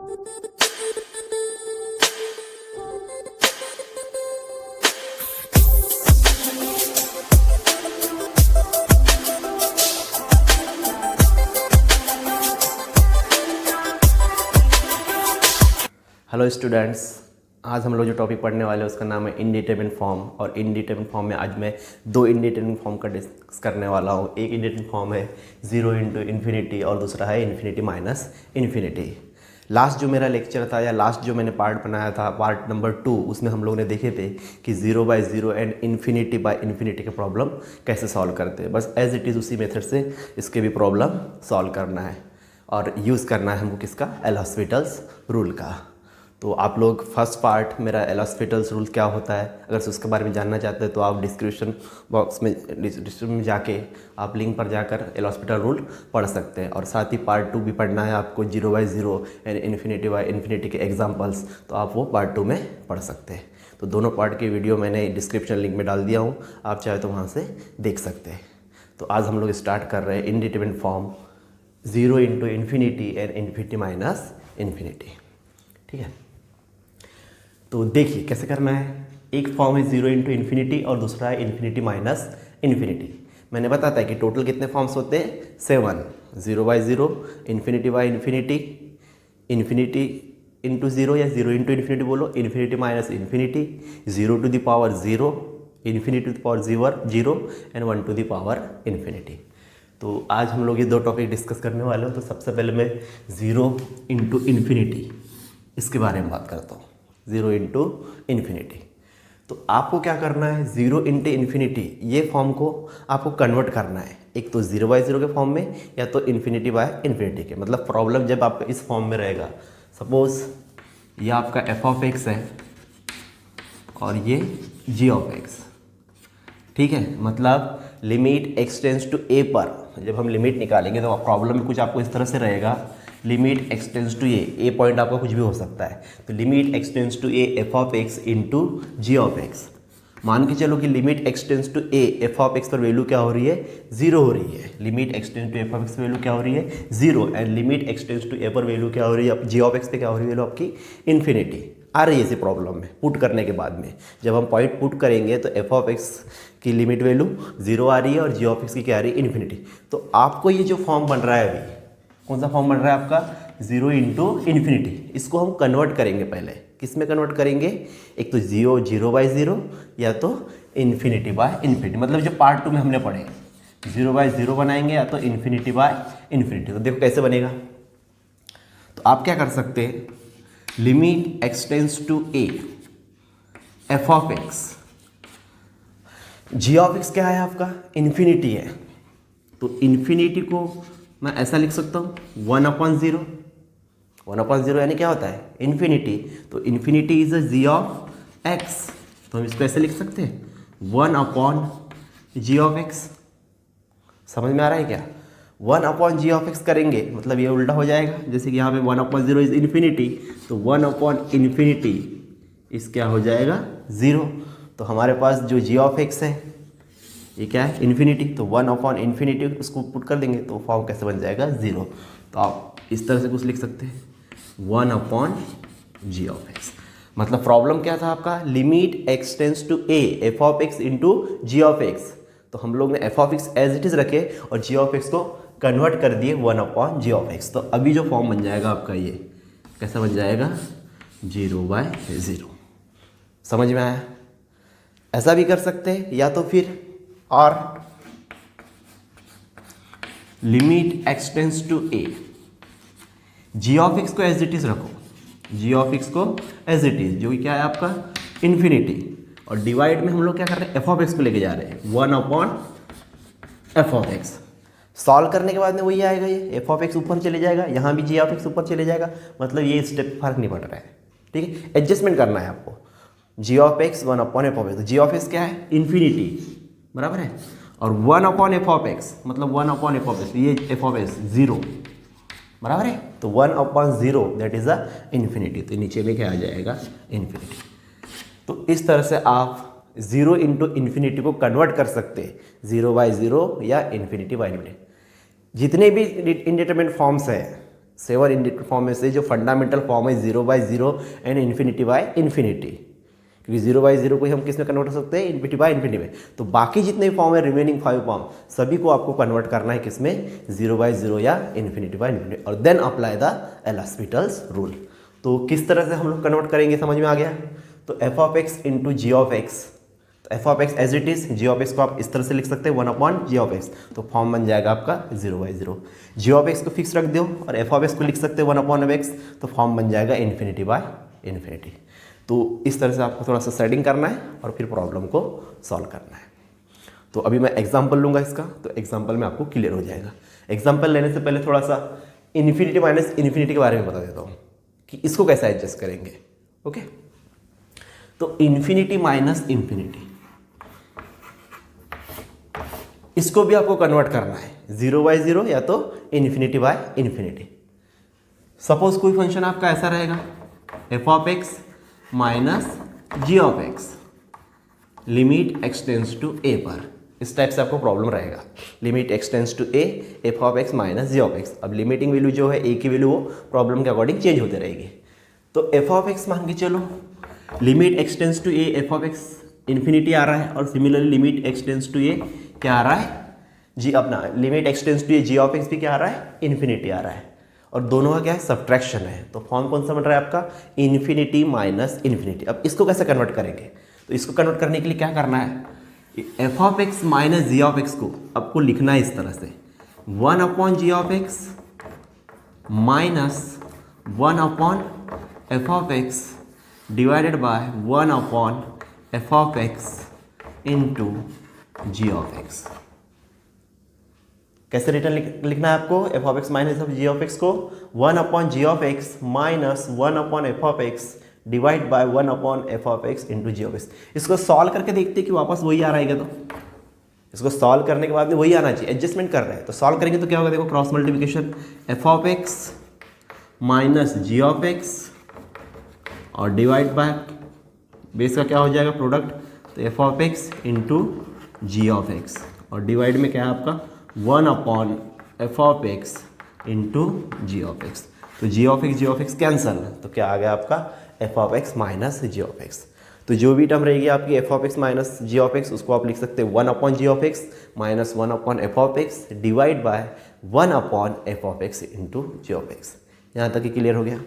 Hello students, आज हम लोग जो टॉपिक पढ़ने वाले हैं उसका नाम है इनडिटरमिनेट फॉर्म। और इनडिटरमिनेट फॉर्म में आज मैं दो इनडिटरमिनेट फॉर्म का डिस्कस करने वाला हूँ। एक इनडिटरमिनेट फॉर्म है 0 इंटू इन्फिनिटी और दूसरा है इन्फिनिटी माइनस इन्फिनिटी। लास्ट जो मेरा लेक्चर था या लास्ट जो मैंने पार्ट बनाया था, पार्ट नंबर 2, उसमें हम लोग ने देखे थे कि 0/0 एंड इन्फिनिटी बाय इन्फिनिटी का प्रॉब्लम कैसे सॉल्व करते हैं। बस एज इट इज़ उसी मेथड से इसके भी प्रॉब्लम सॉल्व करना है और यूज़ करना है हमको किसका, एल हॉस्पिटल्स रूल का। तो आप लोग फर्स्ट पार्ट मेरा एल हॉस्पिटल्स रूल क्या होता है, अगर उसके बारे में जानना चाहते हैं तो आप डिस्क्रिप्शन बॉक्स में डिस्क्रिप्शन में जाके आप लिंक पर जाकर एल हॉस्पिटल रूल पढ़ सकते हैं। और साथ ही पार्ट 2 भी पढ़ना है आपको 0/0 एंड इन्फिनिटी बाय इन्फिनिटी के एग्जांपल्स, तो आप वो पार्ट 2 में पढ़ सकते हैं। तो दोनों पार्ट के वीडियो मैंने डिस्क्रिप्शन लिंक में डाल दिया हूँ, आप चाहे तो वहाँ से देख सकते हैं। तो आज हम लोग स्टार्ट कर रहे हैं indeterminate form 0 into infinity and infinity minus infinity. ठीक है, तो देखिए कैसे करना है। एक फॉर्म है 0 इंटू इन्फिनिटी और दूसरा है इन्फिनिटी माइनस इन्फिनिटी। मैंने बताता है कि टोटल कितने फॉर्म्स होते हैं, 7। 0/0, infinity by infinity, infinity into 0 या 0 इंटू इन्फिनिटी बोलो, infinity minus infinity, 0 to the power 0, infinity to the power 0 and 1 to the power infinity. तो आज हम लोग ये दो टॉपिक डिस्कस करने वाले हो। तो सबसे पहले मैं 0 इंटू इन्फिनिटी इसके बारे में बात करता हूँ। 0 इंटू इन्फिनिटी, तो आपको क्या करना है, 0 इंटू इन्फिनिटी ये फॉर्म को आपको कन्वर्ट करना है, एक तो 0/0 के फॉर्म में या तो इन्फिनिटी बाय इन्फिनिटी के। मतलब प्रॉब्लम जब आपका इस फॉर्म में रहेगा, सपोज ये आपका f(x) है और ये g(x), ठीक है। मतलब limit x tends to a पर जब हम लिमिट निकालेंगे तो प्रॉब्लम में कुछ आपको इस तरह से रहेगा, limit x tends to a point आपका कुछ भी हो सकता है, तो limit x tends to a f(x) into g(x). मान के चलो कि limit x tends to a f(x) पर वैल्यू क्या हो रही है, 0 हो रही है। Limit x tends to f(x) पर वैल्यू क्या हो रही है, 0, and limit x tends to a पर वैल्यू क्या हो रही है, g(x) पे क्या हो रही है वैल्यू आपकी, इन्फिनिटी आ रही है इसी प्रॉब्लम में। पुट करने के बाद में जब हम पॉइंट पुट करेंगे तो f(x) की लिमिट वैल्यू 0 आ रही है और g(x) की क्या आ रही है, इन्फिनिटी। तो आपको ये जो फॉर्म बन रहा है अभी, कौन सा फॉर्म बन रहा है आपका, 0 इंटू इन्फिनिटी। इसको हम कन्वर्ट करेंगे, पहले किस में कन्वर्ट करेंगे, एक तो 0/0 या तो इन्फिनिटी बाय इन्फिनिटी। मतलब जो पार्ट 2 में हमने पढ़े 0/0 बनाएंगे या तो इन्फिनिटी बाय इन्फिनिटी। तो देखो कैसे बनेगा। तो आप क्या कर सकते हैं, limit x tends to a f(x), g(x) क्या है आपका, इन्फिनिटी है। तो इन्फिनिटी को मैं ऐसा लिख सकता हूँ 1/0। 1/0 यानी क्या होता है, इन्फिनिटी। तो इन्फिनिटी इज अ g(x), तो हम इसको ऐसे लिख सकते हैं 1/g(x). समझ में आ रहा है क्या, 1/g(x) करेंगे मतलब ये उल्टा हो जाएगा। जैसे कि यहाँ पे 1/0 इज इन्फिनिटी, तो 1/इन्फिनिटी इस क्या हो जाएगा, 0। तो हमारे पास जो g(x) है ये क्या है, इन्फिनिटी, तो 1/इन्फिनिटी उसको पुट कर देंगे तो फॉर्म कैसे बन जाएगा, 0। तो आप इस तरह से कुछ लिख सकते हैं 1/g(x). मतलब प्रॉब्लम क्या था आपका, limit x tends to a f(x) into g(x). तो हम लोग ने f(x) एज इट इज़ रखे और g(x) को कन्वर्ट कर दिए 1/g(x). तो अभी जो फॉर्म बन जाएगा आपका ये कैसा बन जाएगा, 0/0। समझ में आया। ऐसा भी कर सकते हैं या तो फिर और limit x tends to a, g(x) को एज इट इज रखो, g(x) को एज इट इज, जो कि क्या है आपका इन्फिनिटी, और डिवाइड में हम लोग क्या कर रहे हैं, f(x) को लेके जा रहे हैं 1/f(x). सॉल्व करने के बाद में वही आएगा, ये f(x) ऊपर चले जाएगा, यहाँ भी g(x) ऊपर चले जाएगा। मतलब ये स्टेप फर्क नहीं पड़ रहा है, ठीक है। एडजस्टमेंट करना है आपको, g(x) 1/f(x), तो g(x) क्या है, इन्फिनिटी, बराबर है, और 1/f(x) मतलब 1/f(x), ये f(x) 0, बराबर है। तो 1/0 दैट इज अ इन्फिनिटी, तो नीचे में क्या आ जाएगा, इन्फिनिटी। तो इस तरह से आप 0 इंटू इन्फिनिटी को कन्वर्ट कर सकते हैं 0/0 या इन्फिनिटी बाय इन्फिनिटी। जितने भी इनडिटरमिनेट फॉर्म्स है 7 इंडिटेड फॉर्म में से जो फंडामेंटल फॉर्म है 0/0 एंड इन्फिनिटी/इन्फिनिटी, क्योंकि 0/0 को ही हम किस में कन्वर्ट कर सकते हैं, इन्फिनिटी/इन्फिनिटी में। तो बाकी जितने फॉर्म है रिमेनिंग 5 फॉर्म सभी को आपको कन्वर्ट करना है किस में, 0/0 या इन्फिनिटी/इन्फिनिटी, और then apply the L hospital's rule. तो किस तरह से हम लोग कन्वर्ट करेंगे समझ में आ गया। तो F of x into ji of x, तो F of X as it is, G of X को आप इस तरह से लिख सकते हैं 1/जी ऑफ एक्स, तो फॉर्म बन जाएगा आपका 0/0। जी ऑफ एक्स को फिक्स रख दो और एफ ऑफ एक्स को लिख सकते हैं 1/x, तो फॉर्म बन जाएगा इन्फिनिटी/इन्फिनिटी। तो इस तरह से आपको थोड़ा सा सेटिंग करना है और फिर प्रॉब्लम को सॉल्व करना है। तो अभी मैं एग्जाम्पल लूँगा इसका, तो एग्जाम्पल में आपको क्लियर हो जाएगा। एग्जाम्पल लेने से पहले थोड़ा सा इन्फिनिटी के बारे में बता देता हूँ कि इसको कैसे एडजस्ट करेंगे। ओके, तो इन्फिनिटी, इसको भी आपको कन्वर्ट करना है 0/0 या तो इन्फिनिटी/इन्फिनिटी। सपोज कोई फंक्शन आपका ऐसा रहेगा F of x minus ji of X, limit x tends to A पर, इस टाइप से आपको प्रॉब्लम रहेगा। Limit x tends to A, F of x minus ji of X. अब लिमिटिंग वैल्यू जो है ए की वैल्यू वो प्रॉब्लम के अकॉर्डिंग चेंज होते रहेगी। तो एफ ऑफ एक्स मान के चलो, limit x tends to A, F of X infinity आ रहा है, और similarly limit x tends to A क्या आ रहा है, जी अपना limit x tends to A G of X भी क्या आ रहा है, इन्फिनिटी आ रहा है, और दोनों का क्या है, सब्ट्रैक्शन है। तो फॉर्म कौन सा बन रहा है आपका, इन्फिनिटी/इन्फिनिटी। अब इसको कैसे कन्वर्ट करेंगे, तो इसको कन्वर्ट करने के लिए क्या करना है, F of x minus ji of X को आपको लिखना है इस तरह से 1/जी ऑफ एक्स माइनस 1/एफ ऑफ एक्स डिवाइडेड बाय 1/एफ of x into ji of X. कैसे रिटर्न लिखना है आपको, F of x minus ji of X को 1/जी ऑफ एक्स माइनस 1/एफ ऑफ एक्स डिवाइड बाय 1/एफ of x into ji of X. इसको सॉल्व करके देखते हैं कि वापस वही आ रहा है क्या, तो इसको सॉल्व करने के बाद में वही आना चाहिए, एडजस्टमेंट कर रहे हैं। तो सॉल्व करेंगे तो क्या होगा, देखो cross multiplication, F of x minus ji of X और डिवाइड बाय बेस का क्या हो जाएगा प्रोडक्ट, तो F of x into ji of X, और डिवाइड में क्या है आपका 1/एफ of x into ji of x. तो जी ऑफ एक्स कैंसल, तो क्या आ गया आपका f of x minus ji of x. तो जो भी टर्म रहेगी आपकी f of x minus ji of x, उसको आप लिख सकते हैं 1/जी ऑफ एक्स माइनस 1/एफ ऑफ एक्स डिवाइड बाय 1/एफ of x into ji of x. यहाँ तक ही क्लियर हो गया।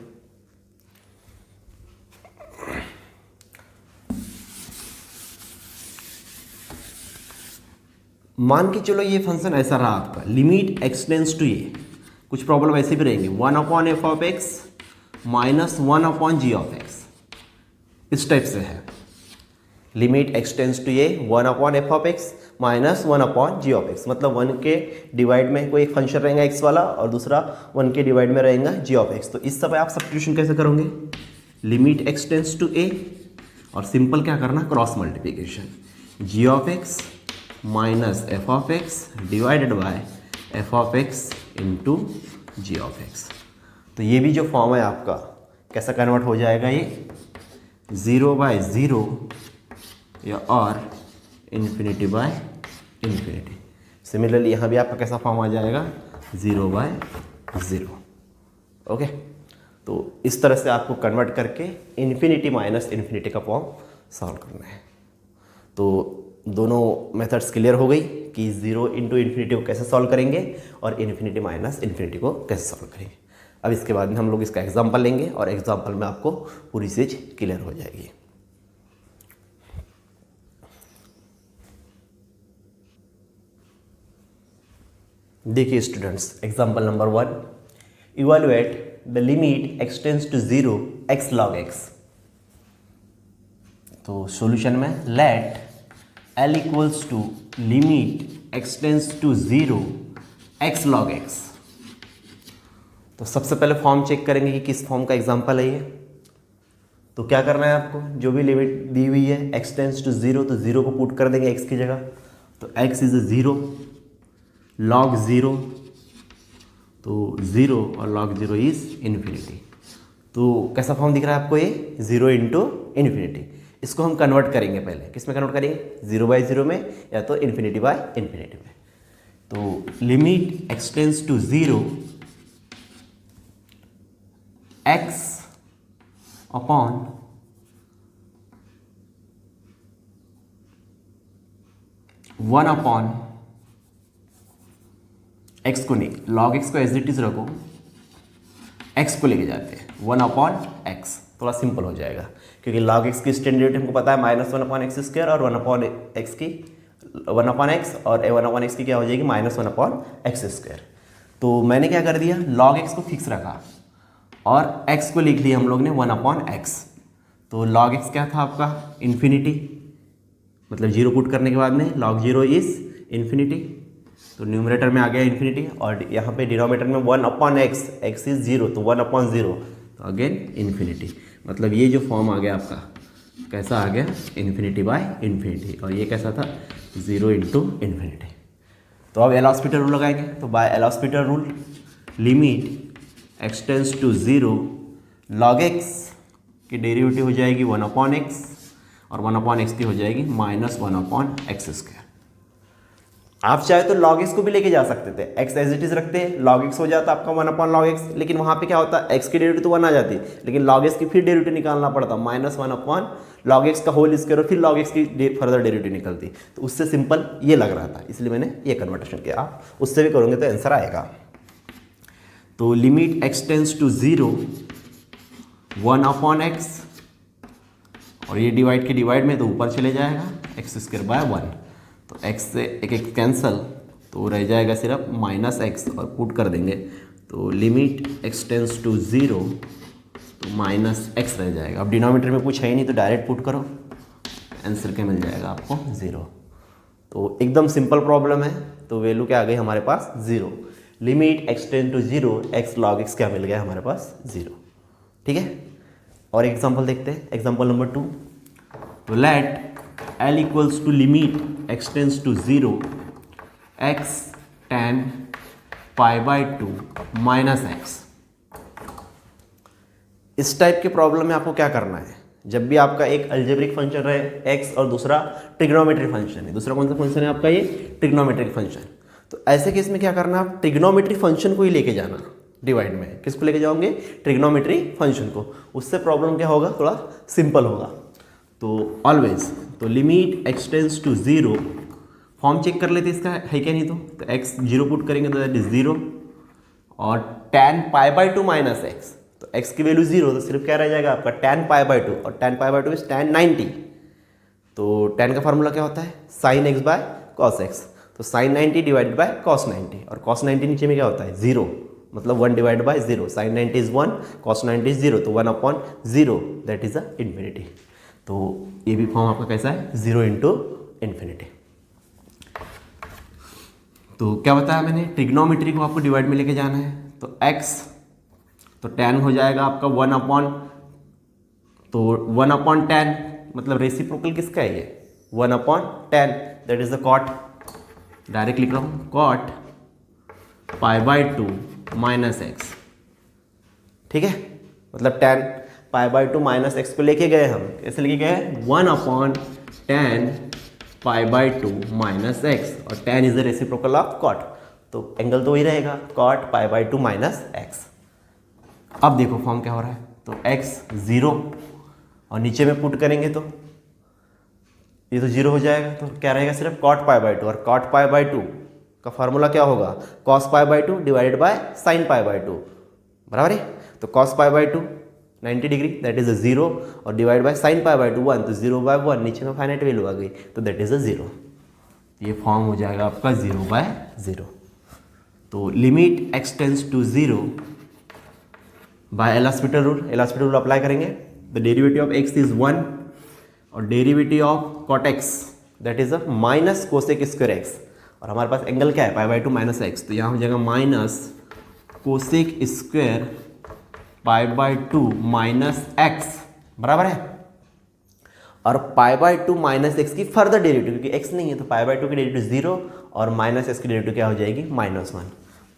मान के चलो ये फंक्शन ऐसा रहा आपका, limit x tends to a, कुछ प्रॉब्लम ऐसे भी रहेंगे 1/एफ ऑफ एक्स माइनस 1/जी ऑफ एक्स, इस टाइप से है। Limit x tends to a 1/एफ ऑफ एक्स माइनस 1/जी ऑफ एक्स, मतलब 1 के डिवाइड में कोई एक फंक्शन रहेगा एक्स वाला और दूसरा 1 के डिवाइड में रहेगा जी ऑफ एक्स। तो इस समय आप सब्स्टिट्यूशन कैसे करोगे, limit x tends to a और सिंपल क्या करना, cross multiplication, g of x minus f of x divided by f of x into ji of x. तो ये भी जो फॉर्म है आपका कैसा कन्वर्ट हो जाएगा, ये 0/0 या और इन्फिनिटी/इन्फिनिटी। सिमिलरली यहाँ भी आपका कैसा फॉर्म आ जाएगा 0/0। ओके, तो इस तरह से आपको कन्वर्ट करके इन्फिनिटी/इन्फिनिटी का फॉर्म सॉल्व करना है। तो दोनों मेथड्स क्लियर हो गई कि 0 इंटू इन्फिनिटी को कैसे सॉल्व करेंगे और इन्फिनिटी/इन्फिनिटी को कैसे सॉल्व करेंगे। अब इसके बाद में हम लोग इसका एग्जाम्पल लेंगे और एग्जाम्पल में आपको पूरी चीज़ क्लियर हो जाएगी। देखिए students, example number 1, evaluate the limit x tends to 0 x log x. तो सॉल्यूशन में let L equals to limit x tends to 0 x log x. तो सबसे पहले फॉर्म चेक करेंगे कि किस फॉर्म का एग्जांपल है ये। तो क्या करना है आपको, जो भी लिमिट दी हुई है एक्स टेंस टू 0, तो 0 को पुट कर देंगे एक्स की जगह, तो x इज 0 log 0, तो 0 और log 0 इज इन्फिनिटी। तो कैसा फॉर्म दिख रहा है आपको ये, 0 इंटू इन्फिनिटी। इसको हम कन्वर्ट करेंगे, पहले किस में कन्वर्ट करेंगे, 0/0 में या तो इन्फिनिटी/इन्फिनिटी में। तो limit x tends to 0 x upon one upon x को नहीं, लॉग एक्स को एज इट इज रखो, एक्स को लेके जाते हैं, वन अपॉन एक्स, थोड़ा सिंपल हो जाएगा क्योंकि लॉग एक्स की स्टैंडर्ड हमको पता है minus one upon x square और वन अपॉन एक्स की वन अपॉन एक्स और वन अपॉन एक्स की क्या हो जाएगी minus one upon x square. तो मैंने क्या कर दिया, लॉग एक्स को फिक्स रखा और एक्स को लिख दिया हम लोग ने वन अपॉन एक्स। तो लॉग एक्स क्या था आपका इन्फिनिटी, मतलब जीरो पुट करने के बाद में लॉग जीरो इज इन्फिनिटी, तो न्यूमरेटर में आ गया इन्फिनिटी और यहाँ पे डिनोमिनेटर में one upon x, x is zero तो वन अपॉन जीरो, तो अगेन इन्फिनिटी। मतलब ये जो फॉर्म आ गया आपका कैसा आ गया, इन्फिनिटी बाय इन्फिनिटी, और ये कैसा था जीरो इंटू इन्फिनिटी। तो अब एल हॉस्पिटल रूल लगाएंगे, तो by L hospital rule limit x tends to zero log x की डेरिवेटिव हो जाएगी वन अपॉन एक्स और वन अपॉन एक्स की हो जाएगी minus one upon x square. आप चाहे तो log x को भी लेके जा सकते थे, x एज इट इज रखते हैं, log x हो जाता आपका वन अपॉन log x, लेकिन वहाँ पे क्या होता है x की डेरिवेटिव तो वन आ जाती लेकिन log x की फिर डेरिवेटिव निकालना पड़ता minus one upon log x का होल स्क्वायर और फिर log x की फर्दर डेरिवेटिव निकलती। तो उससे सिंपल ये लग रहा था इसलिए मैंने ये कन्वर्टेशन किया, आप उससे भी करोगे तो आंसर आएगा। तो limit x tends to zero one upon x और ये डिवाइड के डिवाइड में तो ऊपर चले जाएगा एक्स स्क्वायर बाय वन, तो x से एक एक कैंसल तो रह जाएगा सिर्फ माइनस एक्स और पुट कर देंगे तो limit x tends to zero तो माइनस एक्स रह जाएगा। अब डिनोमिनेटर में पूछा ही नहीं तो डायरेक्ट पुट करो, आंसर क्या मिल जाएगा आपको जीरो। तो एकदम सिंपल प्रॉब्लम है, तो वैल्यू क्या आ गई हमारे पास zero. Limit x tends to zero x log x क्या मिल गया हमारे पास जीरो। ठीक है, और एग्जाम्पल देखते हैं, एग्जाम्पल नंबर 2। तो let L equals to limit x tends to zero x tan pi by two minus x. इस टाइप के प्रॉब्लम में आपको क्या करना है, जब भी आपका एक अलजेब्रिक फंक्शन रहे x और दूसरा ट्रिग्नोमेट्रिक फंक्शन है, दूसरा कौन सा फंक्शन है आपका ये ट्रिग्नोमेट्रिक फंक्शन, तो ऐसे केस में क्या करना, आप ट्रिग्नोमेट्रिक फंक्शन को ही लेके जाना डिवाइड में। किसको लेके जाओगे, ट्रिग्नोमेट्रिक फंक्शन को, उससे प्रॉब्लम क्या होगा थोड़ा सिंपल होगा। तो ऑलवेज तो limit x tends to zero, form check कर लेते इसका है क्या नहीं, तो एक्स जीरो पुट करेंगे तो दैट इज जीरो और tan pi by two minus x, तो x की वैल्यू जीरो तो सिर्फ क्या रह जाएगा आपका tan पाई बाई टू, और tan pi by two is tan 90, तो tan का फार्मूला क्या होता है sin x by cos x, तो sin 90 डिवाइडेड बाय cos 90 और cos 90 नीचे में क्या होता है जीरो, मतलब one divide by zero, sin 90 is one cos 90 is zero, तो one upon zero that is a infinity. तो ये भी फॉर्म आपका कैसा है जीरो इंटू इन्फिनिटी। तो क्या बताया मैंने, ट्रिग्नोमेट्री को आपको डिवाइड में लेके जाना है, तो x तो tan हो जाएगा आपका वन अपॉन, तो वन अपॉन tan मतलब रेसिप्रोकल किसका है ये one upon tan, that is the cot, direct लिख रहा हूँ cot pi by two minus x. ठीक है, मतलब tan pi by two minus x को लेके गए हम, कैसे लेके गए one upon tan pi by two minus x, और tan is the reciprocal of cot, तो एंगल तो वही रहेगा cot pi by two minus x. अब देखो फॉर्म क्या हो रहा है, तो x जीरो और नीचे में पुट करेंगे तो ये तो जीरो हो जाएगा, तो क्या रहेगा सिर्फ कॉट पाई बाई टू, और कॉट पाई बाई टू का फार्मूला क्या होगा cos pi by two divided by sine pi by two, बराबर है। तो cos pi by two 90 degree that is a zero और divide by sine pi by two one, तो zero by one नीचे में फाइनाइट वैल्यू आ गई तो दैट इज अ जीरो। ये फॉर्म हो जाएगा आपका जीरो बाय जीरो। तो limit x tends to zero by L hospital rule, L hospital rule apply करेंगे, the derivative of x is one और derivative of cot x that is a minus cosec square x, और हमारे पास angle क्या है pi by two minus x, तो यहाँ हो जाएगा minus cosec square pi by two minus x, बराबर है। और pi by two minus x की फर्दर डेरिवेटिव, क्योंकि एक्स नहीं है तो पाई बाई टू की डेरिवेटिव जीरो और माइनस एक्स की डेरिवेटिव क्या हो जाएगी माइनस वन,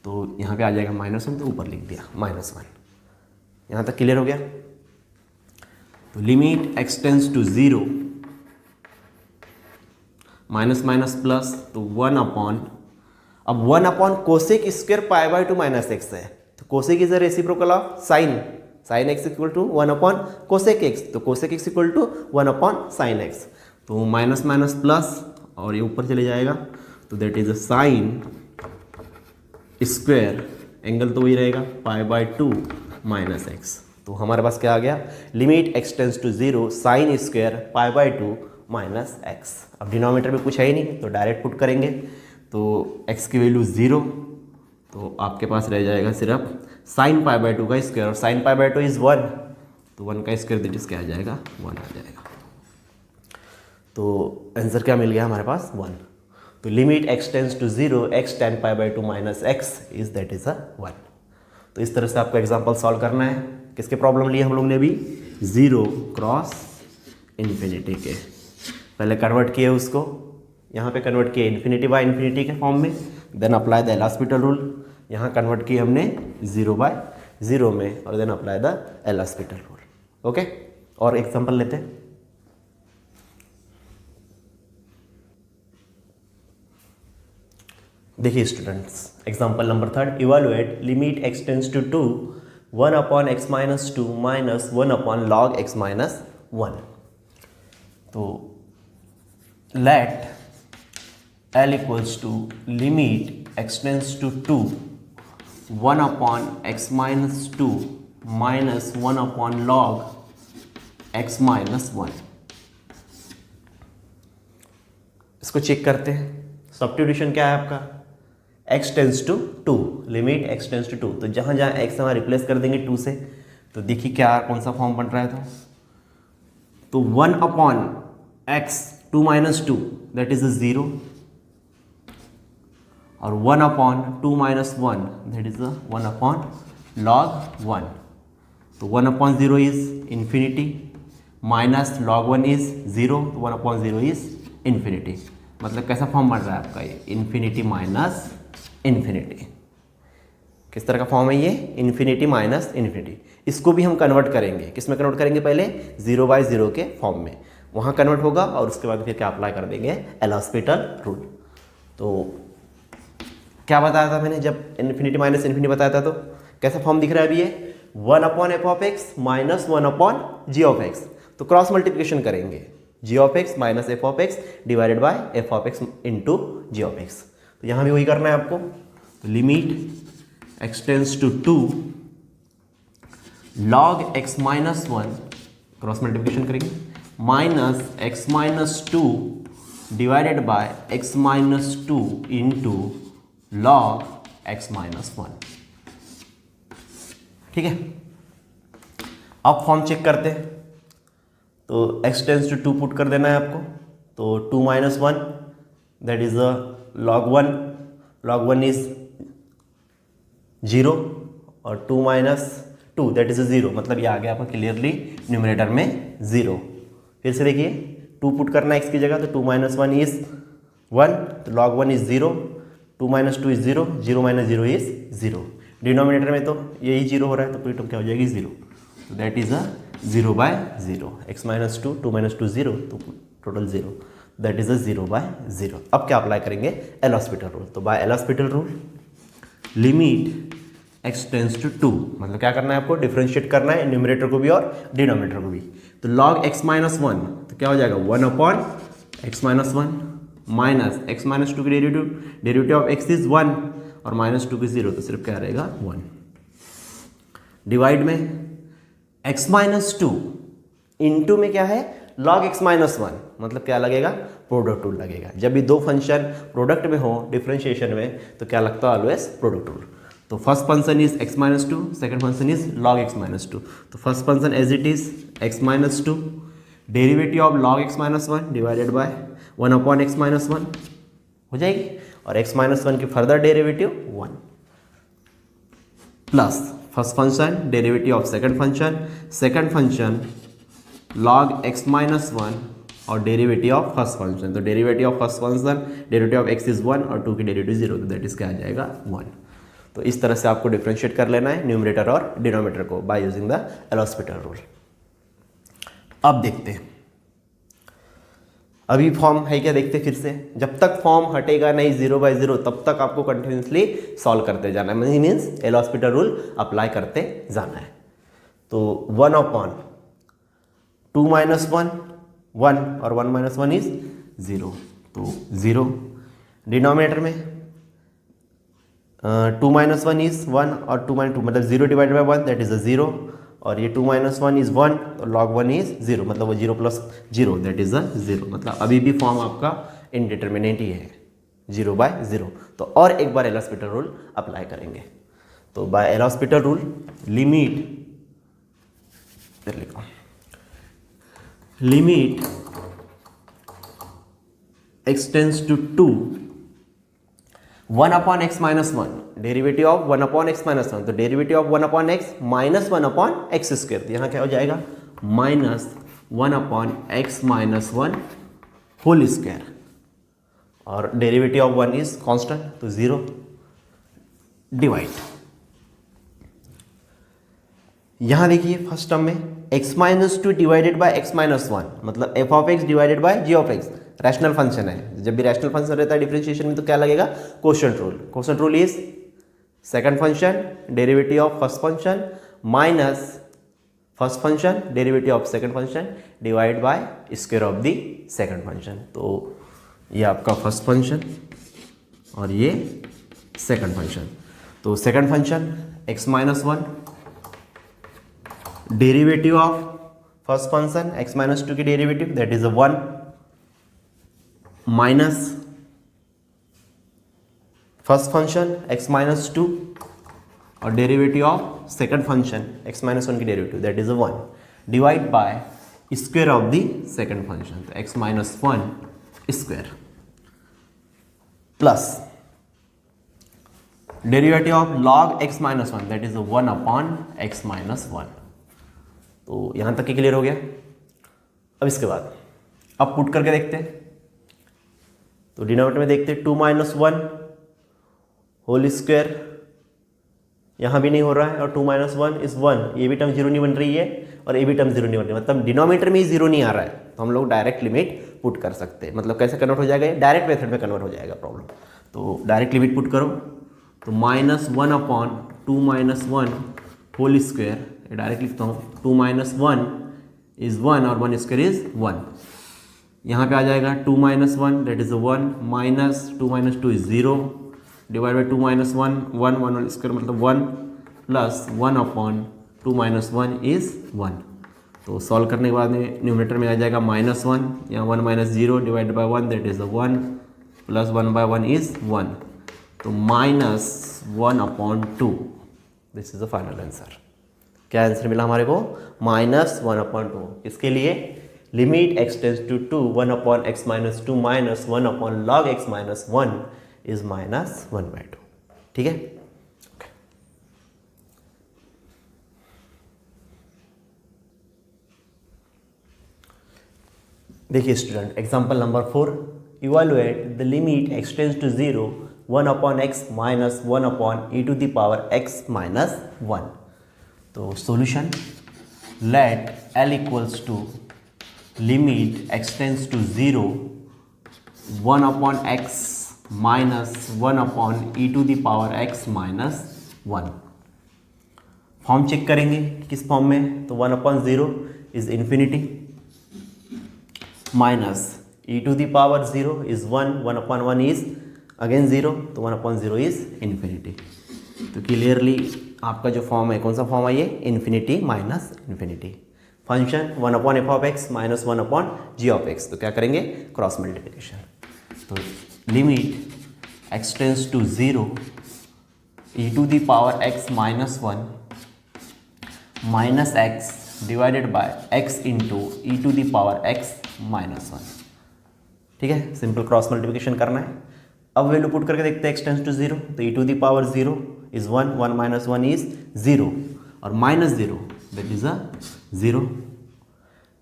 तो यहाँ पे आ जाएगा माइनस वन, तो ऊपर लिख दिया माइनस वन। यहाँ तक क्लियर हो गया। तो limit x tends to zero minus minus plus, तो वन अपॉन, अब one upon cosec square pi by two minus x है, तो cosec is a reciprocal of sine, sine x equal to 1 upon cosec x, तो cosec x equal to 1 upon sine x, तो minus minus plus और ये ऊपर चले जाएगा, तो that is a sine square, angle तो वही रहेगा π/2 माइनस एक्स। तो हमारे पास क्या आ गया, limit x tends to 0 sine square π/2 minus x. अब डिनोमिनेटर में कुछ है ही नहीं तो डायरेक्ट पुट करेंगे, तो x की वैल्यू 0, तो आपके पास रह जाएगा सिर्फ साइन π/2 का स्क्वायर, और साइन π/2 इज 1, तो 1 का स्क्वायर दैट इज क्या आ जाएगा, 1 आ जाएगा। तो आंसर क्या मिल गया हमारे पास, 1। तो limit x tends to 0 x tan π/2 minus x is that is a 1। तो इस तरह से आपको एग्जाम्पल सॉल्व करना है। किसके प्रॉब्लम लिए हम लोग ने अभी, 0 क्रॉस इन्फिनिटी के। पहले कन्वर्ट किए उसको, यहाँ पे कन्वर्ट किए इन्फिनिटी बाय इन्फिनिटी के फॉर्म में, then apply the L hospital rule. यहाँ कन्वर्ट किए हमने 0/0 में, और then apply the L hospital rule. Okay, और एग्जाम्पल लेते हैं। देखिए students, example number 3, evaluate limit x tends to 2 1 upon x minus 2 minus 1 upon log x minus 1। तो let L equals to limit x tends to 2 1 upon x minus 2 minus 1 upon log x minus 1। इसको check करते हैं। Substitution क्या है आपका, x tends to 2, limit x tends to 2, तो जहाँ जहाँ x हमारा रिप्लेस कर देंगे 2 से, तो देखिए क्या कौन सा फॉर्म बन रहा है, तो 1 upon x 2 minus 2 that is 0, और 1 upon 2 minus 1 that is 1 upon log 1। तो 1 upon 0 is infinity, minus log 1 is 0, तो 1 अपॉन 0 इज इन्फिनिटी। मतलब कैसा फॉर्म बन रहा है आपका ये, इन्फिनिटी माइनस इन्फिनिटी। किस तरह का फॉर्म है ये, इन्फिनिटी माइनस इन्फिनिटी। इसको भी हम कन्वर्ट करेंगे, किस में कन्वर्ट करेंगे, पहले 0/0 के फॉर्म में, वहाँ कन्वर्ट होगा, और उसके बाद फिर क्या अप्लाई कर देंगे, एल हॉस्पिटल रूल। तो क्या बताया था मैंने, जब इन्फिनिटी माइनस इन्फिनिटी बताया था, तो कैसा फॉर्म दिख रहा है अभी ये, 1 upon f of x minus 1 upon g of x. तो क्रॉस मल्टीप्लिकेशन करेंगे, g of x minus f of x divided by f of x into ji of x. तो यहाँ भी वही करना है आपको। तो limit x tends to 2 log x minus 1, cross multiplication करेंगे, minus x minus 2 divided by x minus 2 into log x minus 1। ठीक है, अब फॉर्म चेक करते हैं। तो x टेंस टू 2 पुट कर देना है आपको, तो 2 minus 1 that is log 1, log 1 is 0, और 2 माइनस 2 दैट इज 0, मतलब ये आ गया आपका क्लियरली न्यूमरेटर में 0। फिर से देखिए, 2 पुट करना है x की जगह, तो 2 माइनस 1 इज 1, तो log 1 is 0, 2 minus 2 is 0, 0 minus 0 is 0। Denominator में तो यही 0 हो रहा है, तो पूरी टर्म क्या हो जाएगी, 0, तो that is 0/0। x minus 2, 2 minus 2 0, तो टोटल 0, दैट इज 0/0। अब क्या अप्लाई करेंगे, एल हॉस्पिटल रूल। तो by L hospital rule limit x tends to 2, मतलब क्या करना है आपको, डिफ्रेंशिएट करना है न्यूमरेटर को भी और डिनोमिनेटर को भी। तो लॉग x माइनस 1, तो क्या हो जाएगा, 1 upon x minus 1 minus x minus 2 की डेरिवेटिव ऑफ x इज 1, और माइनस 2 की 0, तो सिर्फ क्या रहेगा, 1, डिवाइड में x माइनस 2 इंटू में क्या है, log x माइनस 1, मतलब क्या लगेगा, प्रोडक्ट रूल लगेगा। जब भी दो फंक्शन प्रोडक्ट में हो डिफरेंशिएशन में, तो क्या लगता है, ऑलवेज प्रोडक्ट रूल। तो first function is x minus 2, second function is log x minus 2। तो first function as it is x minus 2, derivative of log x minus 1 divided by 1 upon x minus 1 हो जाएगी, और x minus 1 की further derivative 1 plus first function derivative of second function log x minus 1 और derivative of first function. तो derivative of first function derivative of x is 1 और 2 की derivative 0, तो that is क्या आ जाएगा, 1। तो इस तरह से आपको डिफ्रेंशिएट कर लेना है न्यूमरेटर और डिनोमिनेटर को bye using the L hospital rule. अब देखते हैं, अभी फॉर्म है क्या, देखते फिर से। जब तक फॉर्म हटेगा नहीं 0/0, तब तक आपको कंटिन्यूसली सॉल्व करते जाना है, means L hospital rule apply करते जाना है। तो 1 अपॉन 2 माइनस 1 1 और 1 माइनस 1 इज 0, तो 0। डिनोमिनेटर में 2 माइनस 1 इज 1 और 2 माइनस 2 मतलब 0 divided by 1 that is a 0, और ये 2 माइनस 1 इज 1, तो log 1 इज 0 मतलब वो 0 प्लस 0 दैट इज अ 0, मतलब अभी भी फॉर्म आपका इनडिटर्मिनेट ही है 0 बाय 0। तो और एक बार एल हॉस्पिटल रूल अप्लाई करेंगे। तो by L hospital rule limit x tends to 2 1 upon x minus 1 derivative of 1 upon x minus 1, तो derivative of 1 upon x minus 1 upon x square, तो यहाँ क्या हो जाएगा minus 1 upon x minus 1 whole square, और derivative of 1 is constant तो 0 divide. यहाँ देखिए फर्स्ट टर्म में x minus 2 divided by x minus 1 मतलब f of x divided by g of x, rational function है। जब भी रैशनल फंक्शन रहता है डिफरेंशिएशन में तो क्या लगेगा quotient rule. Quotient rule is second function derivative of first function minus first function derivative of second function divide by square of the second function. तो ये आपका फर्स्ट फंक्शन और ये सेकंड फंक्शन। तो second function x minus 1 derivative of first function x minus 2 की derivative that is 1 minus first function x minus 2 और derivative of second function x minus 1 की derivative that is 1 divide bye square of the second function, तो x minus 1 square plus derivative of log x minus 1 that is 1 upon x minus 1। तो यहां तक के clear हो गया। अब इसके बाद अब पुट करके देखते हैं, तो डिनोमिनेटर में देखते हैं 2 माइनस 1 होल स्क्वायर, यहां भी नहीं हो रहा है, और 2 माइनस 1 इज 1, ये भी टर्म 0 नहीं बन रही है और ये भी टर्म 0 नहीं बन रही है, मतलब डिनोमिनेटर में ही 0 नहीं आ रहा है, तो हम लोग डायरेक्ट लिमिट पुट कर सकते हैं। मतलब कैसे कन्वर्ट हो जाएगा, डायरेक्ट मेथड में कन्वर्ट हो जाएगा प्रॉब्लम। तो डायरेक्ट लिमिट पुट करो, तो minus 1 upon 2 minus 1 whole square, direct लिखता हूँ 2 माइनस 1 इज 1 और 1 स्क्वायर इज 1, यहाँ पे आ जाएगा 2 minus 1 that is 1 minus 2 minus 2 is 0 divide by 2 minus 1 1 1 square मतलब 1 प्लस 1 अपॉन 2 माइनस 1 इज 1। तो सॉल्व करने के बाद में न्यूमरेटर में आ जाएगा माइनस 1, यहाँ 1 minus 0 divide by 1 that is 1 plus 1 by 1 is 1, तो minus 1 upon 2, this is the final answer. क्या आंसर मिला हमारे को माइनस 1 अपॉन 2, इसके लिए limit x tends to 2 1 upon x minus 2 minus 1 upon log x minus 1 is minus 1 by 2। ठीक है, देखिए student example number 4, evaluate the limit x tends to 0 1 upon x minus 1 upon e to the power x minus 1। तो solution let L equals to limit x tends to 0 1 upon x minus 1 upon e to the power x minus 1। Form check करेंगे किस form में, तो 1 upon 0 is infinity minus e to the power 0 is 1 1 upon 1 is again 0, तो 1 upon 0 is infinity. तो clearly आपका जो form है कौन सा फॉर्म है ये, infinity minus infinity. Function 1 upon f of x minus 1 upon g of x, तो क्या करेंगे क्रॉस मल्टीप्लिकेशन। तो limit x tends to 0 e to the power x minus 1 minus x divided by x into e to the power x minus 1। ठीक है, simple cross multiplication करना है। अब value put करके देखते हैं एक्स टेंस टू 0, तो e to the power 0 is 1 1 minus 1 is 0 और minus 0 that is a 0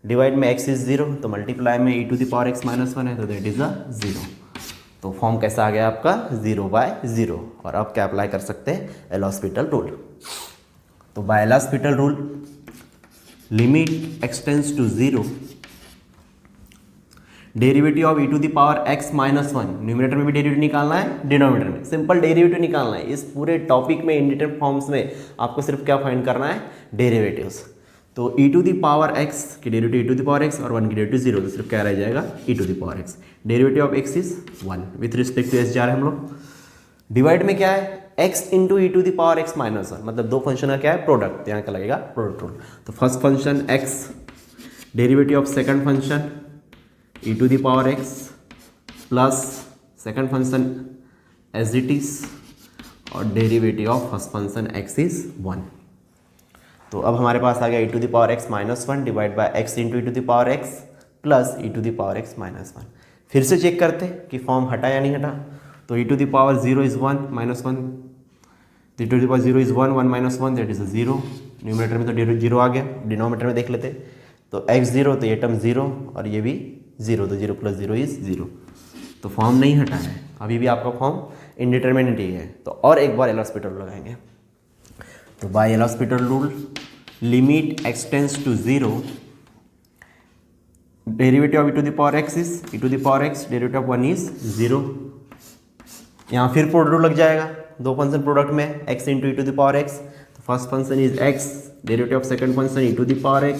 divide में x इज 0, तो मल्टीप्लाई में e to the power x minus 1 है, तो दैट इज अ 0। तो फॉर्म कैसा आ गया आपका 0 बाय 0। और अब क्या अप्लाई कर सकते हैं, एल हॉस्पिटल रूल। तो by L hospital rule limit x tends to 0 derivative of e to the power x minus 1, numerator में भी डेरिवेटिव निकालना है, डिनोमिनेटर में सिंपल डेरिवेटिव निकालना है। इस पूरे टॉपिक में इंडिटरमिनेट फॉर्म्स में आपको सिर्फ क्या फाइंड करना है, डेरिवेटिव्स। तो e to the power x की derivative e to the power x और 1 की डेरिवेटिव 0, तो सिर्फ क्या रह जाएगा e to the power x। Derivative of x is 1 with respect to s जा रहे हैं हम लोग। डिवाइड में क्या है x into e to the power x minus 1, मतलब दो फंक्शन का क्या है प्रोडक्ट, यहाँ का लगेगा प्रोडक्ट रूल। तो first function x, derivative of second function e to the power x plus second function as it is और derivative of first function x is 1। तो अब हमारे पास आ गया e to the power x minus 1 divide by x into e to the power x plus e to the power x minus 1। फिर से check करते कि फॉर्म हटा या नहीं हटा। तो e to the power 0 is 1 minus 1, e to the power 0 is 1, 1 minus 1 that is 0। Numerator में तो 0 आ गया, डिनोमिनेटर में देख लेते। तो x 0 तो ये टर्म 0 और ये भी 0, तो 0 प्लस 0 इज 0। तो फॉर्म नहीं हटा है, अभी भी आपका फॉर्म इंडिटरमिनेट ही है। तो और एक बार एल हॉस्पिटल लगाएंगे। तो by L hospital rule limit x tends to 0, derivative of e to the power x is e to the power x, derivative of 1 is 0। यहाँ फिर प्रोडक्ट रूल लग जाएगा, दो फंक्शन प्रोडक्ट में x into e to the power x। तो first function is x, derivative of second function e to the power x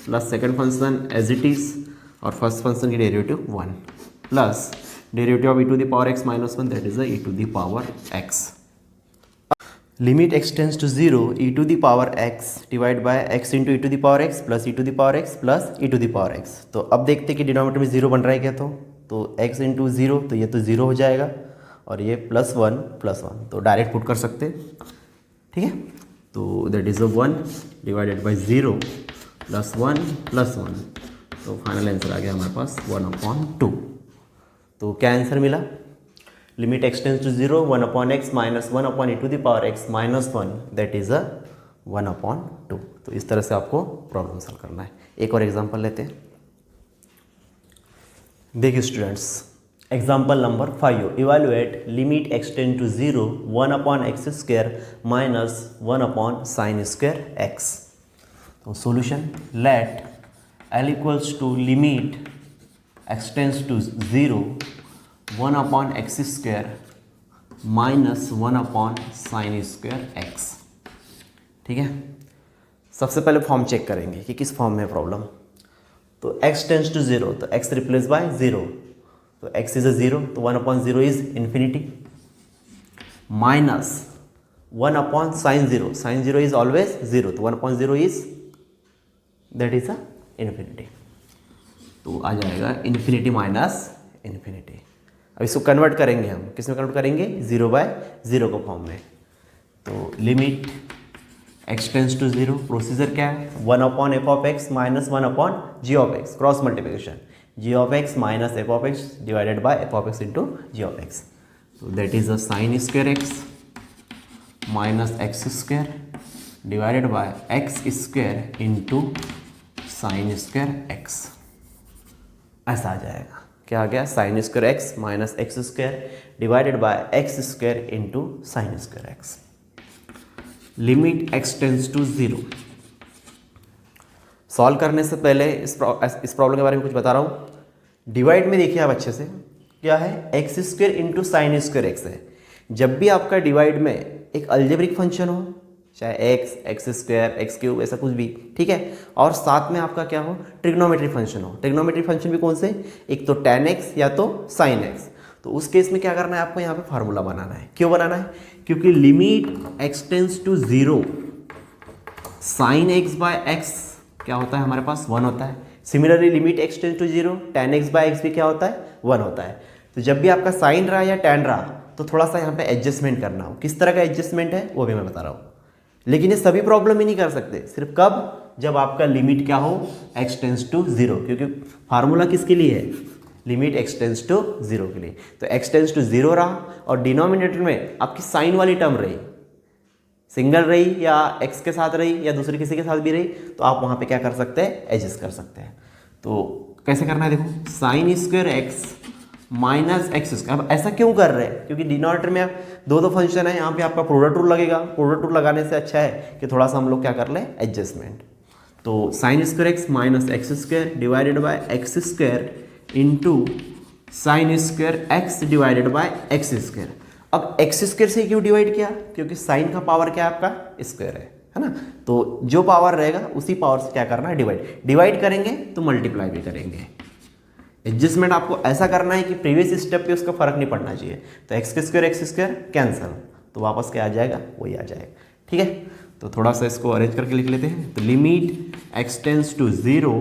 plus second function as it is और first function की derivative 1 plus derivative of e to the power x minus 1 that is e to the power x। Limit x tends to 0 e to the power x divide by x into e to the power x plus e to the power x plus e to the power x। तो अब देखते कि denominator में 0 बन रहा है क्या। तो x इंटू 0 तो ये तो 0 हो जाएगा और ये प्लस 1 तो डायरेक्ट पुट कर सकते, ठीक है। तो that is 1 divided by 0 plus 1 plus 1, तो फाइनल आंसर आ गया हमारे पास 1/2। तो क्या आंसर मिला, limit x tends to 0 1/x minus 1 e to the power x minus 1 that is 1/2। तो इस तरह से आपको प्रॉब्लम सॉल्व करना है। एक और एग्जांपल लेते हैं। देखिए students, example number 5, evaluate limit x tends to 0 1/x square minus 1/sin square x। तो solution, let l equals to limit x tends to 0 1/x square minus 1/sin square x, ठीक है। सबसे पहले फॉर्म चेक करेंगे कि किस form में problem. तो x टेंस टू 0 तो x रिप्लेस बाय 0, तो x इज 0 तो 1/0 is infinity minus 1/sin 0, sin 0 is always 0 तो 1/0 इज दैट इज इन्फिनिटी। तो आ जाएगा इन्फिनिटी माइनस इन्फिनिटी। अब इसको कन्वर्ट करेंगे हम, किस में कन्वर्ट करेंगे, 0/0 को फॉर्म में। तो limit x tends to 0, procedure क्या है, 1/f(x) minus 1/g(x), cross multiplication, g(x) minus f(x) divided by f(x) into g(x). तो that is sin square x minus x square divided by x square into sin square x। ऐसा आ जाएगा, क्या आ गया, sin square x minus x square divided by x square into sin square x। Limit x tends to 0। Solve करने से पहले इस प्रॉब्लम के बारे में कुछ बता रहा हूँ। डिवाइड में देखिए आप अच्छे से, क्या है, x square into sine square x है। जब भी आपका डिवाइड में एक अलजेब्रिक फंक्शन हो, चाहे x स्क्वायर x क्यूब ऐसा कुछ भी, ठीक है, और साथ में आपका क्या हो, ट्रिग्नोमेट्री फंक्शन हो। ट्रिग्नोमेट्री फंक्शन भी कौन से, एक तो tan x या तो sin x। तो उस केस में क्या करना है आपको, यहाँ पे फार्मूला बनाना है। क्यों बनाना है, क्योंकि limit x tends to 0 sin x by x क्या होता है हमारे पास, 1 होता है। Similarly limit x tends to 0 tan x by x भी क्या होता है, 1 होता है। तो जब भी आपका साइन रहा या tan रहा तो थोड़ा सा यहाँ पे एडजस्टमेंट करना हो। किस तरह का एडजस्टमेंट है वो भी मैं बता रहा हूँ, लेकिन ये सभी प्रॉब्लम ही नहीं कर सकते, सिर्फ कब, जब आपका लिमिट क्या हो, x टेंस टू 0, क्योंकि फार्मूला किसके लिए है, लिमिट x टेंस टू 0 के लिए। तो x टेंस टू 0 रहा और डिनोमिनेटर में आपकी साइन वाली टर्म रही, सिंगल रही या x के साथ रही या दूसरे किसी के साथ भी रही, तो आप वहाँ पे क्या कर सकते हैं, एडजस्ट कर सकते हैं। तो कैसे करना है, देखो, sine square x minus x square. अब ऐसा क्यों कर रहे हैं, क्योंकि डिनोमिनेटर में दो फंक्शन है, यहाँ पे आपका प्रोडक्ट रूल लगेगा। प्रोडक्ट रूल लगाने से अच्छा है कि थोड़ा सा हम लोग क्या कर लें, एडजस्टमेंट। तो sign square x minus x square divided by x square into sine square x divided by x square. अब एक्स स्क्वायर से क्यों डिवाइड किया, क्योंकि साइन का पावर क्या है आपका, स्क्वायर है ना। तो जो पावर रहेगा उसी पावर से क्या करना है, डिवाइड करेंगे तो मल्टीप्लाई भी करेंगे। एडजस्टमेंट आपको ऐसा करना है कि प्रीवियस स्टेप पे उसका फर्क नहीं पड़ना चाहिए। तो एक्स स्क्वायर कैंसिल, तो वापस क्या आ जाएगा, वही आ जाएगा। ठीक है, तो थोड़ा सा इसको अरेंज करके लिख लेते हैं। तो limit x tends to 0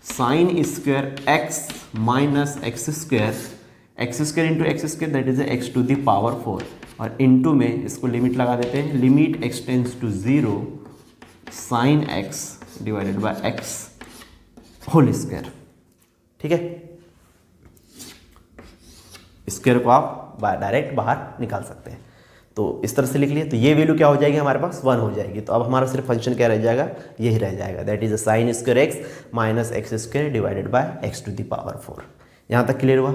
sine square x minus x square into x square that is x to the power 4, और इंटू में इसको लिमिट लगा देते हैं, limit x tends to 0 sine x divided by x whole square. ठीक है, square को आप डायरेक्ट बाहर निकाल सकते हैं। तो इस तरह से लिख लिए, तो ये वैल्यू क्या हो जाएगी हमारे पास, 1 हो जाएगी। तो अब हमारा सिर्फ फंक्शन क्या रह जाएगा, यही रह जाएगा, that is sine square x minus x square divided by x to the power 4। यहाँ तक क्लियर हुआ।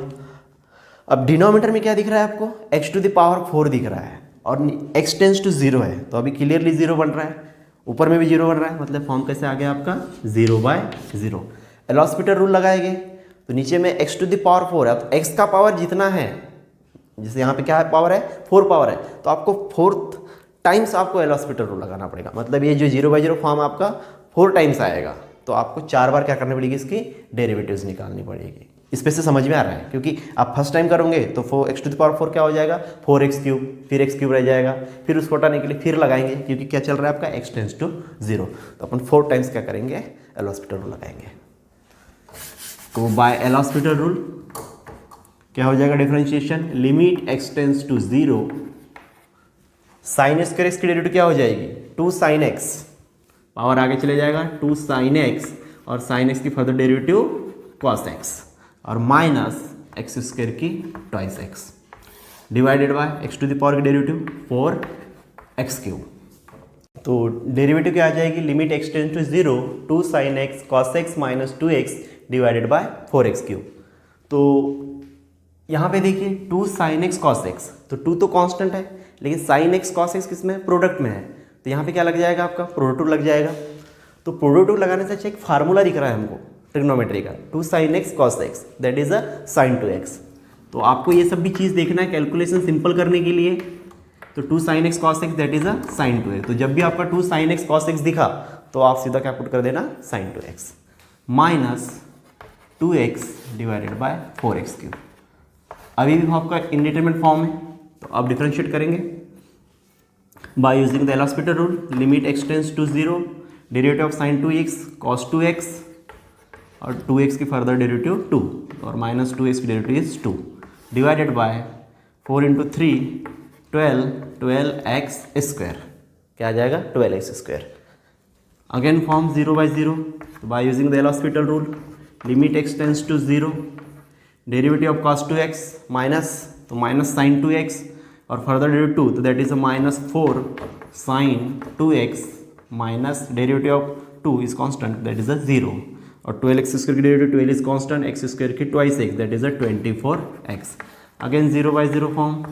अब डिनोमिनेटर में क्या दिख रहा है आपको, एक्स टू द पावर 4 दिख रहा है, और एक्स टेंस टू 0 है, तो अभी क्लियरली 0 बन रहा है, ऊपर में भी 0 बन रहा है, मतलब फॉर्म कैसे आ गया आपका 0/0। एल'हॉस्पिटल रूल लगाएंगे, तो नीचे में एक्स टू द पावर 4 है, तो एक्स का पावर जितना है, जैसे यहाँ पे क्या है, पावर है 4 पावर है, तो आपको 4 टाइम्स आपको एल'हॉस्पिटल रूल लगाना पड़ेगा। मतलब ये जो 0/0 फॉर्म आपका 4 टाइम्स आएगा, तो आपको 4 बार क्या करनी पड़ेगी, इसकी डेरिवेटिव्स निकालनी पड़ेगी। इस पे से समझ में आ रहा है, क्योंकि आप फर्स्ट टाइम करोगे तो 4x टू द पावर 4 क्या हो जाएगा, 4x3, फिर x3 रह जाएगा, फिर उसको हटाने के लिए फिर लगाएंगे, क्योंकि क्या चल रहा है आपका x टेंस टू 0, तो अपन 4 टाइम्स क्या करेंगे, एल'हॉस्पिटल रूल लगाएंगे। तो बाय एल'हॉस्पिटल रूल क्या हो जाएगा, differentiation limit x tends to 0 sine square x की डेरिवेटिव क्या हो जाएगी, 2 sin x, पावर आगे चले जाएगा 2 sin x, और sin x की फर्दर डेरिवेटिव cos x, और माइनस एक्स स्क्वायर की twice x divided by x to the power की डेरिवेटिव 4x3। तो डेरिवेटिव क्या आ जाएगी, limit x tends to 0 2 sin x cos x minus 2x divided by 4x3। तो यहाँ पे देखिए 2 sin x cos x, तो 2 तो कांस्टेंट है, लेकिन sin x cos x किस में, प्रोडक्ट में है, तो यहाँ पे क्या लग जाएगा आपका, प्रोडक्ट लग जाएगा। तो प्रोडक्ट लगाने से अच्छा एक फार्मूला दिख रहा है हमको ट्रिग्नोमेट्री का, 2 sin x cos x that is a sin 2x। तो आपको ये सब भी चीज़ देखना है कैलकुलेशन सिंपल करने के लिए। तो 2 sin x cos x that is a sin 2x। तो जब भी आपका 2 sin x cos x दिखा तो आप सीधा क्या पुट कर देना, sin 2x minus 2x divided by 4x3। अभी भी आपका इंडिटरमिनेट फॉर्म है, तो आप डिफरेंशिएट करेंगे by using the L'Hospital rule, limit x tends to 0 derivative of sin 2x cos 2x, और 2x की फर्दर डेरिवेटिव 2, और माइनस 2x की derivative is 2 divided by 4 into 3 12x square, क्या आ जाएगा 12x स्क्वायर। अगेन फॉर्म 0/0, तो by using the L'Hospital rule limit x tends to 0 derivative of cos 2x minus, तो minus sin 2x, और further derivative 2, तो that is a minus 4 sin 2x minus derivative of 2 is constant that is a 0, और 12x square की derivative 12 is constant, x square की twice x that is a 24x। Again 0/0 form,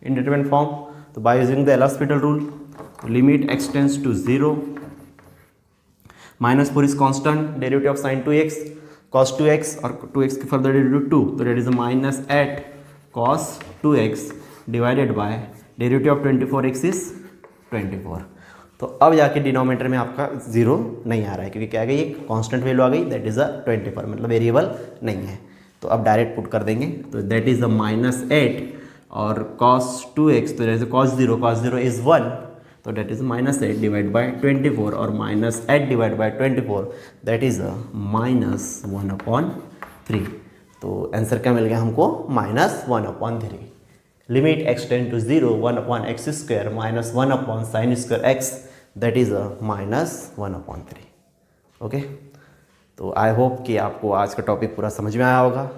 indeterminate form, तो by using the L'Hospital rule limit x tends to 0 minus 4 is constant, derivative of sin 2x cos 2x, और 2x की further derivative 2, तो that is a minus 8 cos 2x divided bye derivative of 24x is 24। तो अब जाके denominator में आपका 0 नहीं आ रहा है, क्योंकि क्या है, ये कांस्टेंट वैल्यू आ गई दैट इज़ अ 24, मतलब वेरिएबल नहीं है। तो अब डायरेक्ट पुट कर देंगे, तो दैट इज़ अ माइनस 8, और cos 2x, तो जैसे cos 0 इज़ 1, तो that is minus 8 divide by 24, और minus 8 divide by 24 that is a minus 1/3। तो आंसर क्या मिल गया हमको, minus 1/3। Limit x tend to 0 1/x square minus 1/sin square x that is a minus 1/3। Okay, तो I hope कि आपको आज का टॉपिक पूरा समझ में आया होगा।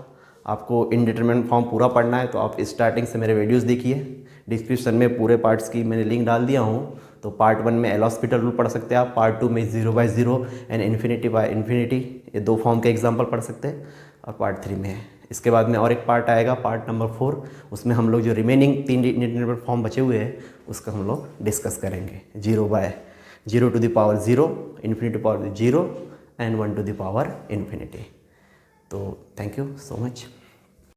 आपको इनडिटरमिनेट फॉर्म पूरा पढ़ना है तो आप स्टार्टिंग से मेरे वीडियोस देखिए, डिस्क्रिप्शन में पूरे पार्ट्स की मैंने लिंक डाल दिया हूँ। तो पार्ट 1 में एल'हॉस्पिटल रूल पढ़ सकते हैं आप, पार्ट 2 में 0/0 एंड इन्फिनिटी बाय इन्फिनिटी, ये 2 फॉर्म के एग्जाम्पल पढ़ सकते हैं, और पार्ट 3 में इसके बाद में और एक पार्ट आएगा, पार्ट नंबर 4, उसमें हम लोग जो रिमेनिंग 3 इंडिटरमिनेट फॉर्म बचे हुए हैं उसका हम लोग डिस्कस करेंगे। 0 to the power 0, infinity to power 0 and 1 to the power infinity. तो थैंक यू सो मच।